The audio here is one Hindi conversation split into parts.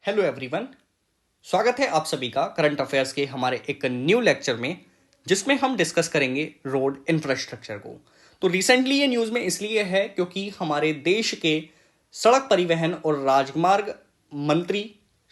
Hello everyone. स्वागत है आप सभी का करंट अफेयर्स के हमारे एक न्यू लेक्चर में, जिसमें हम डिस्कस करेंगे रोड इंफ्रास्ट्रक्चर को। तो रिसेंटली ये न्यूज़ में इसलिए है क्योंकि हमारे देश के सड़क परिवहन और राजमार्ग मंत्री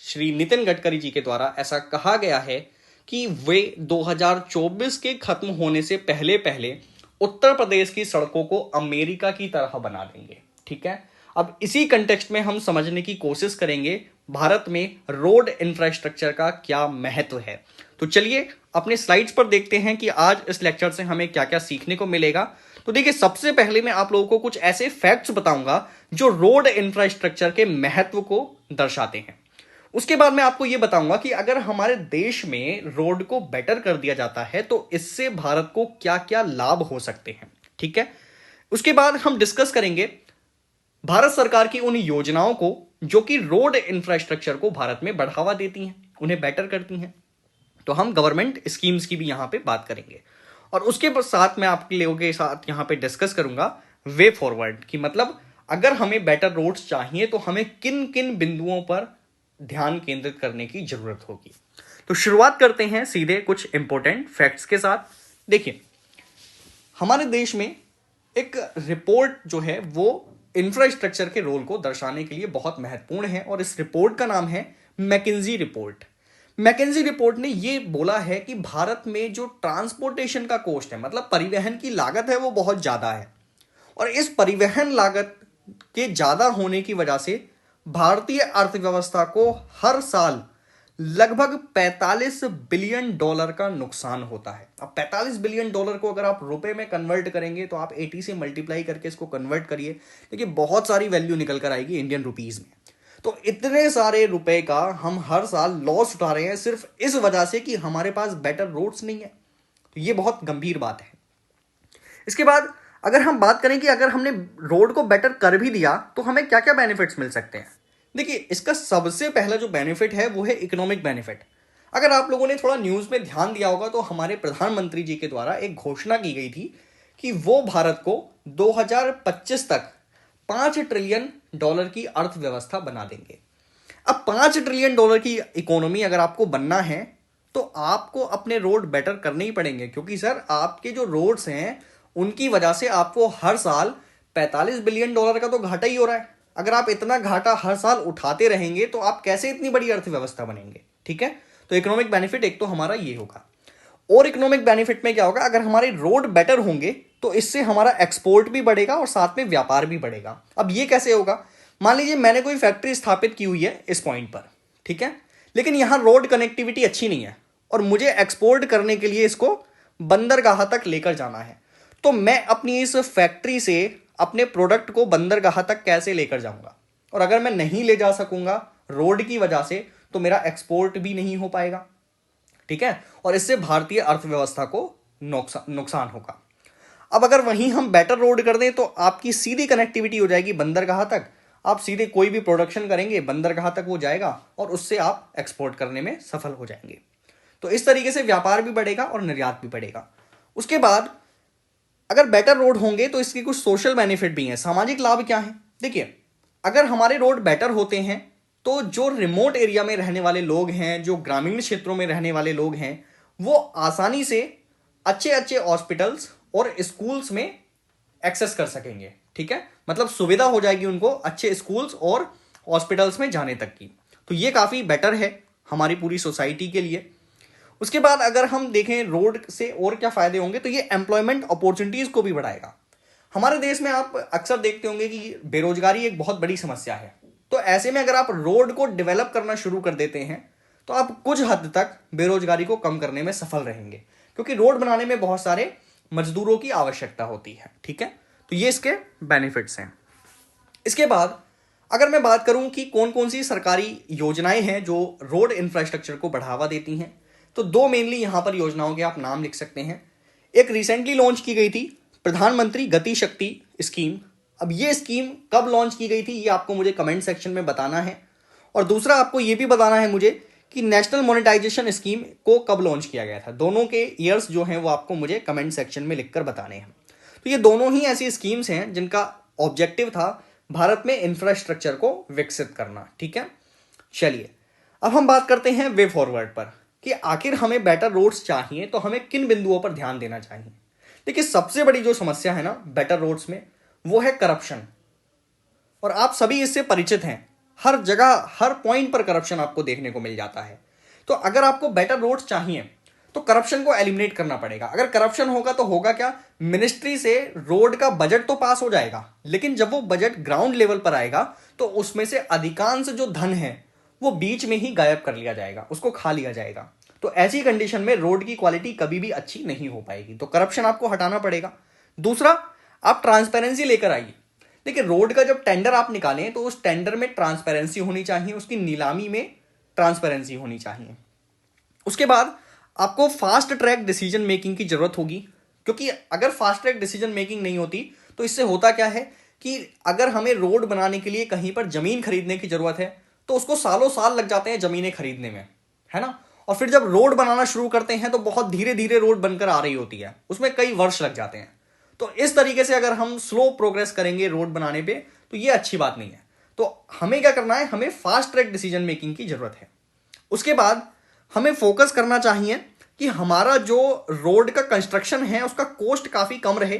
श्री नितिन गडकरी जी के द्वारा ऐसा कहा गया है कि वे 2024 के खत्म होने से पहले पहले उत्तर प्रदेश की सड़कों को अमेरिका की तरह बना देंगे। ठीक है, अब इसी कंटेक्स्ट में हम समझने की कोशिश करेंगे भारत में रोड इंफ्रास्ट्रक्चर का क्या महत्व है। तो चलिए अपने स्लाइड्स पर देखते हैं कि आज इस लेक्चर से हमें क्या क्या सीखने को मिलेगा। तो देखिए, सबसे पहले मैं आप लोगों को कुछ ऐसे फैक्ट्स बताऊंगा जो रोड इंफ्रास्ट्रक्चर के महत्व को दर्शाते हैं। उसके बाद मैं आपको यह बताऊंगा कि अगर हमारे देश में रोड को बेटर कर दिया जाता है तो इससे भारत को क्या क्या लाभ हो सकते हैं। ठीक है, उसके बाद हम डिस्कस करेंगे भारत सरकार की उन योजनाओं को जो कि रोड इंफ्रास्ट्रक्चर को भारत में बढ़ावा देती हैं, उन्हें बेटर करती हैं। तो हम गवर्नमेंट स्कीम्स की भी यहां पे बात करेंगे और उसके साथ मैं आपके लोगों के साथ यहां पे डिस्कस करूंगा वे फॉरवर्ड की, मतलब अगर हमें बेटर रोड्स चाहिए तो हमें किन किन बिंदुओं पर ध्यान केंद्रित करने की जरूरत होगी। तो शुरुआत करते हैं सीधे कुछ इंपॉर्टेंट फैक्ट्स के साथ। देखिए, हमारे देश में एक रिपोर्ट जो है वो इंफ्रास्ट्रक्चर के रोल को दर्शाने के लिए बहुत महत्वपूर्ण है और इस रिपोर्ट का नाम है मैकेंजी रिपोर्ट। मैकेंजी रिपोर्ट ने ये बोला है कि भारत में जो ट्रांसपोर्टेशन का कॉस्ट है, मतलब परिवहन की लागत है, वो बहुत ज्यादा है और इस परिवहन लागत के ज्यादा होने की वजह से भारतीय अर्थव्यवस्था को हर साल लगभग 45 बिलियन डॉलर का नुकसान होता है। अब 45 बिलियन डॉलर को अगर आप रुपए में कन्वर्ट करेंगे तो आप 80 से मल्टीप्लाई करके इसको कन्वर्ट करिए, देखिए बहुत सारी वैल्यू निकल कर आएगी इंडियन रुपीज में। तो इतने सारे रुपए का हम हर साल लॉस उठा रहे हैं सिर्फ इस वजह से कि हमारे पास बेटर रोड्स नहीं है। तो ये बहुत गंभीर बात है। इसके बाद अगर हम बात करें कि अगर हमने रोड को बेटर कर भी दिया तो हमें क्या क्या बेनिफिट्स मिल सकते हैं। देखिए, इसका सबसे पहला जो बेनिफिट है वो है इकोनॉमिक बेनिफिट। अगर आप लोगों ने थोड़ा न्यूज़ में ध्यान दिया होगा तो हमारे प्रधानमंत्री जी के द्वारा एक घोषणा की गई थी कि वो भारत को 2025 तक 5 ट्रिलियन डॉलर की अर्थव्यवस्था बना देंगे। अब 5 ट्रिलियन डॉलर की इकोनॉमी अगर आपको बनना है तो आपको अपने रोड बेटर करने ही पड़ेंगे, क्योंकि सर आपके जो रोड्स हैं उनकी वजह से आपको हर साल 45 बिलियन डॉलर का तो घाटा ही हो रहा है। अगर आप इतना घाटा हर साल उठाते रहेंगे तो आप कैसे इतनी बड़ी अर्थव्यवस्था बनेंगे। ठीक है, तो इकोनॉमिक बेनिफिट एक तो हमारा ये होगा। और इकोनॉमिक बेनिफिट में क्या होगा, अगर हमारे रोड बेटर होंगे तो इससे हमारा एक्सपोर्ट भी बढ़ेगा और साथ में व्यापार भी बढ़ेगा। अब ये कैसे होगा, मान लीजिए मैंने कोई फैक्ट्री स्थापित की हुई है इस पॉइंट पर, ठीक है, लेकिन यहां रोड कनेक्टिविटी अच्छी नहीं है और मुझे एक्सपोर्ट करने के लिए इसको बंदरगाह तक लेकर जाना है। तो मैं अपनी इस फैक्ट्री से अपने प्रोडक्ट को बंदरगाह तक कैसे लेकर जाऊंगा, और अगर मैं नहीं ले जा सकूंगा रोड की वजह से तो मेरा एक्सपोर्ट भी नहीं हो पाएगा। ठीक है, और इससे भारतीय अर्थव्यवस्था को नुकसान होगा। अब अगर वहीं हम बेटर रोड कर दें तो आपकी सीधी कनेक्टिविटी हो जाएगी बंदरगाह तक। आप सीधे कोई भी प्रोडक्शन करेंगे बंदरगाह तक वो जाएगा और उससे आप एक्सपोर्ट करने में सफल हो जाएंगे। तो इस तरीके से व्यापार भी बढ़ेगा और निर्यात भी बढ़ेगा। उसके बाद अगर बेटर रोड होंगे तो इसके कुछ सोशल बेनिफिट भी हैं। सामाजिक लाभ क्या है, देखिए, अगर हमारे रोड बेटर होते हैं तो जो रिमोट एरिया में रहने वाले लोग हैं, जो ग्रामीण क्षेत्रों में रहने वाले लोग हैं, वो आसानी से अच्छे अच्छे हॉस्पिटल्स और स्कूल्स में एक्सेस कर सकेंगे। ठीक है, मतलब सुविधा हो जाएगी उनको अच्छे स्कूल्स और हॉस्पिटल्स में जाने तक की। तो ये काफ़ी बेटर है हमारी पूरी सोसाइटी के लिए। उसके बाद अगर हम देखें रोड से और क्या फायदे होंगे, तो ये एम्प्लॉयमेंट अपॉर्चुनिटीज को भी बढ़ाएगा। हमारे देश में आप अक्सर देखते होंगे कि बेरोजगारी एक बहुत बड़ी समस्या है। तो ऐसे में अगर आप रोड को डेवलप करना शुरू कर देते हैं तो आप कुछ हद तक बेरोजगारी को कम करने में सफल रहेंगे, क्योंकि रोड बनाने में बहुत सारे मजदूरों की आवश्यकता होती है। ठीक है, तो ये इसके बेनिफिट्स हैं। इसके बाद अगर मैं बात करूं कि कौन कौन सी सरकारी योजनाएं हैं जो रोड इंफ्रास्ट्रक्चर को बढ़ावा देती हैं, तो दो मेनली यहां पर योजनाओं के आप नाम लिख सकते हैं। एक रिसेंटली लॉन्च की गई थी प्रधानमंत्री गति शक्ति स्कीम। अब ये स्कीम कब लॉन्च की गई थी ये आपको मुझे कमेंट सेक्शन में बताना है। और दूसरा आपको ये भी बताना है मुझे कि नेशनल मोनेटाइजेशन स्कीम को कब लॉन्च किया गया था। दोनों के ईयर्स जो हैं वो आपको मुझे कमेंट सेक्शन में लिखकर बताने हैं। तो ये दोनों ही ऐसी स्कीम्स हैं जिनका ऑब्जेक्टिव था भारत में इंफ्रास्ट्रक्चर को विकसित करना। ठीक है, चलिए अब हम बात करते हैं वे फॉरवर्ड पर कि आखिर हमें बेटर रोड्स चाहिए तो हमें किन बिंदुओं पर ध्यान देना चाहिए। देखिए, सबसे बड़ी जो समस्या है ना बेटर रोड्स में, वो है करप्शन। और आप सभी इससे परिचित हैं, हर जगह हर पॉइंट पर करप्शन आपको देखने को मिल जाता है। तो अगर आपको बेटर रोड्स चाहिए तो करप्शन को एलिमिनेट करना पड़ेगा। अगर करप्शन होगा तो होगा क्या, मिनिस्ट्री से रोड का बजट तो पास हो जाएगा, लेकिन जब वो बजट ग्राउंड लेवल पर आएगा तो उसमें से अधिकांश जो धन है वो बीच में ही गायब कर लिया जाएगा, उसको खा लिया जाएगा। तो ऐसी कंडीशन में रोड की क्वालिटी कभी भी अच्छी नहीं हो पाएगी। तो करप्शन आपको हटाना पड़ेगा। दूसरा, आप ट्रांसपेरेंसी लेकर आइए। देखिए, रोड का जब टेंडर आप निकालें तो उस टेंडर में ट्रांसपेरेंसी होनी चाहिए, उसकी नीलामी में ट्रांसपेरेंसी होनी चाहिए। उसके बाद आपको फास्ट ट्रैक डिसीजन मेकिंग की जरूरत होगी, क्योंकि अगर फास्ट ट्रैक डिसीजन मेकिंग नहीं होती तो इससे होता क्या है कि अगर हमें रोड बनाने के लिए कहीं पर जमीन खरीदने की जरूरत है तो उसको सालों साल लग जाते हैं जमीनें खरीदने में, है ना। और फिर जब रोड बनाना शुरू करते हैं तो बहुत धीरे धीरे रोड बनकर आ रही होती है, उसमें कई वर्ष लग जाते हैं। तो इस तरीके से अगर हम स्लो प्रोग्रेस करेंगे रोड बनाने पे तो ये अच्छी बात नहीं है। तो हमें क्या करना है, हमें फास्ट ट्रैक डिसीजन मेकिंग की जरूरत है। उसके बाद हमें फोकस करना चाहिए कि हमारा जो रोड का कंस्ट्रक्शन है उसका कॉस्ट काफी कम रहे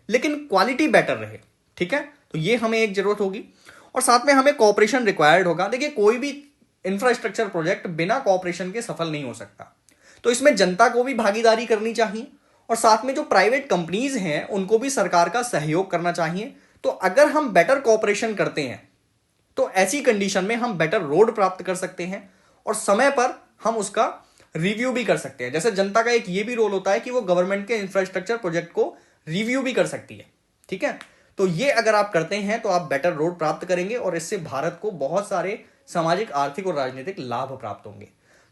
लेकिन क्वालिटी बेटर रहे। ठीक है, तो ये हमें एक जरूरत होगी। और साथ में हमें कोऑपरेशन रिक्वायर्ड होगा। देखिए, कोई भी इंफ्रास्ट्रक्चर प्रोजेक्ट बिना कोऑपरेशन के सफल नहीं हो सकता। तो इसमें जनता को भी भागीदारी करनी चाहिए और साथ में जो प्राइवेट कंपनीज हैं उनको भी सरकार का सहयोग करना चाहिए। तो अगर हम बेटर कोऑपरेशन करते हैं तो ऐसी कंडीशन में हम बेटर रोड प्राप्त कर सकते हैं और समय पर हम उसका रिव्यू भी कर सकते हैं। जैसे जनता का एक ये भी रोल होता है कि वो गवर्नमेंट के इंफ्रास्ट्रक्चर प्रोजेक्ट को रिव्यू भी कर सकती है। ठीक है, तो ये अगर आप करते हैं तो आप बेटर रोड प्राप्त करेंगे और इससे भारत को बहुत सारे सामाजिक, आर्थिक और राजनीतिक लाभ प्राप्त होंगे।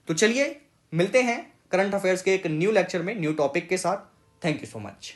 तो चलिए मिलते हैं करंट अफेयर्स के एक न्यू लेक्चर में न्यू टॉपिक के साथ। Thank you so much.